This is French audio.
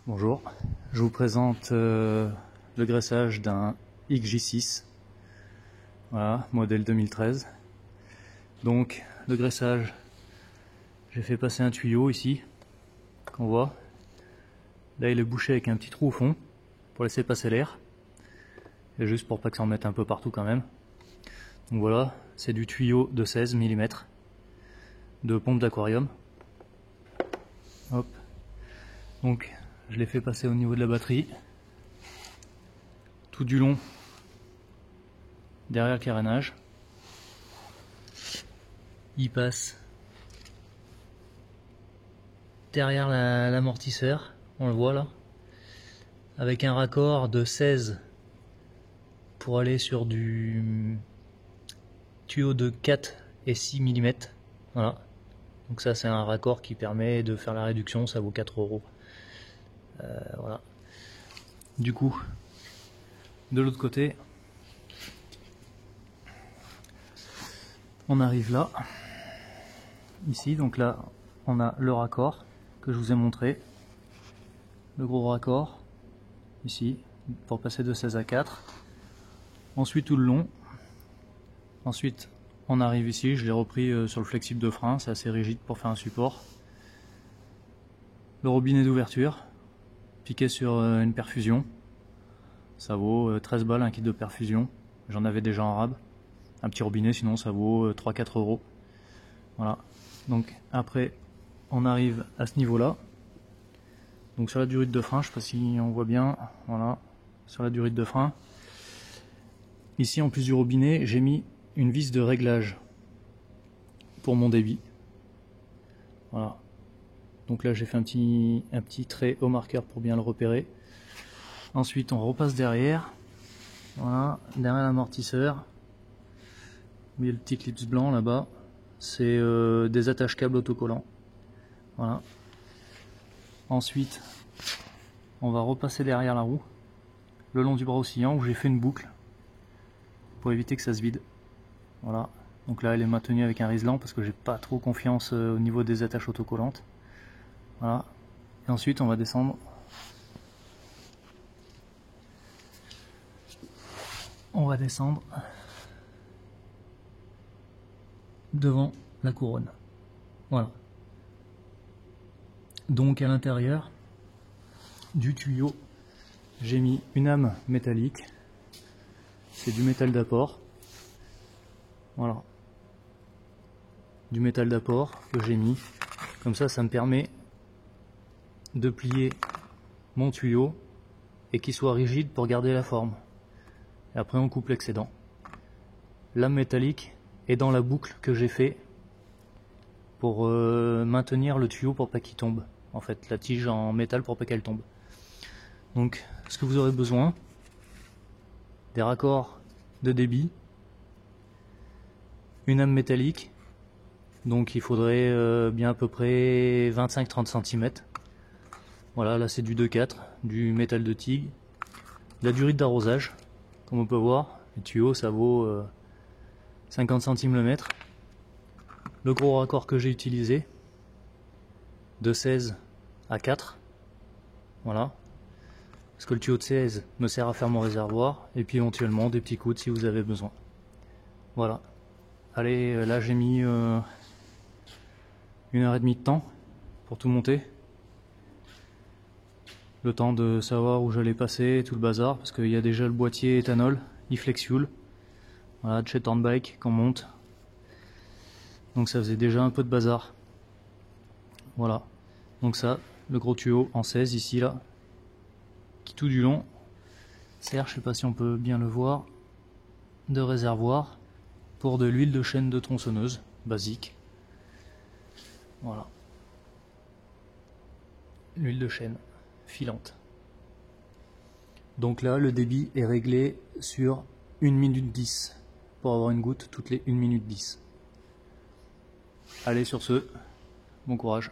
Bonjour, je vous présente le graissage d'un XJ6, voilà, modèle 2013. Donc le graissage, j'ai fait passer un tuyau ici, qu'on voit. Là il est bouché avec un petit trou au fond, pour laisser passer l'air, et juste pour pas que ça en mette un peu partout quand même. Donc voilà, c'est du tuyau de 16 mm de pompe d'aquarium. Hop. Donc je l'ai fait passer au niveau de la batterie, tout du long derrière le carénage. Il passe derrière l'amortisseur, on le voit là, avec un raccord de 16 pour aller sur du tuyau de 4 et 6 mm. Voilà. Donc ça c'est un raccord qui permet de faire la réduction, ça vaut 4 €. Voilà. Du coup, de l'autre côté, on arrive là, ici, donc là on a le raccord que je vous ai montré, le gros raccord, ici, pour passer de 16 à 4, ensuite tout le long, ensuite on arrive ici, je l'ai repris sur le flexible de frein, c'est assez rigide pour faire un support, le robinet d'ouverture, piqué sur une perfusion, ça vaut 13 balles un kit de perfusion, j'en avais déjà en rab, un petit robinet sinon ça vaut 3-4 €. Voilà, donc après on arrive à ce niveau là, donc sur la durite de frein, je sais pas si on voit bien, voilà, sur la durite de frein, ici en plus du robinet j'ai mis une vis de réglage pour mon débit, voilà, donc là j'ai fait un petit trait au marqueur pour bien le repérer. Ensuite on repasse derrière, voilà, derrière l'amortisseur, vous voyez le petit clips blanc là-bas, c'est des attaches câbles autocollants, voilà. Ensuite on va repasser derrière la roue, le long du bras oscillant où j'ai fait une boucle pour éviter que ça se vide, voilà. Donc là elle est maintenue avec un riselant parce que j'ai pas trop confiance au niveau des attaches autocollantes, voilà. Et ensuite on va descendre, devant la couronne, voilà. Donc à l'intérieur du tuyau j'ai mis une âme métallique, c'est du métal d'apport, voilà, du métal d'apport que j'ai mis, comme ça me permet de plier mon tuyau et qu'il soit rigide pour garder la forme, et après on coupe l'excédent. L'âme métallique est dans la boucle que j'ai fait pour maintenir le tuyau pour pas qu'il tombe, en fait la tige en métal pour pas qu'elle tombe. Donc ce que vous aurez besoin, des raccords de débit, une âme métallique, donc il faudrait bien à peu près 25-30 cm. Voilà, là c'est du 2,4, du métal de tigre, la durite d'arrosage, comme on peut voir, le tuyau ça vaut 50 centimes le mètre. Le gros raccord que j'ai utilisé, de 16 à 4, voilà, parce que le tuyau de 16 me sert à faire mon réservoir, et puis éventuellement des petits coudes si vous avez besoin. Voilà, allez, là j'ai mis 1h30 de temps pour tout monter, le temps de savoir où j'allais passer, tout le bazar, parce qu'il y a déjà le boîtier éthanol, e-flex fuel, voilà, de chez Turnbike qu'on monte, donc ça faisait déjà un peu de bazar. Voilà, donc ça, le gros tuyau en 16 ici là, qui tout du long sert, je sais pas si on peut bien le voir, de réservoir pour de l'huile de chêne de tronçonneuse basique, voilà, l'huile de chêne filante. Donc là le débit est réglé sur 1 minute 10 pour avoir une goutte toutes les 1 minute 10. Allez, sur ce, bon courage.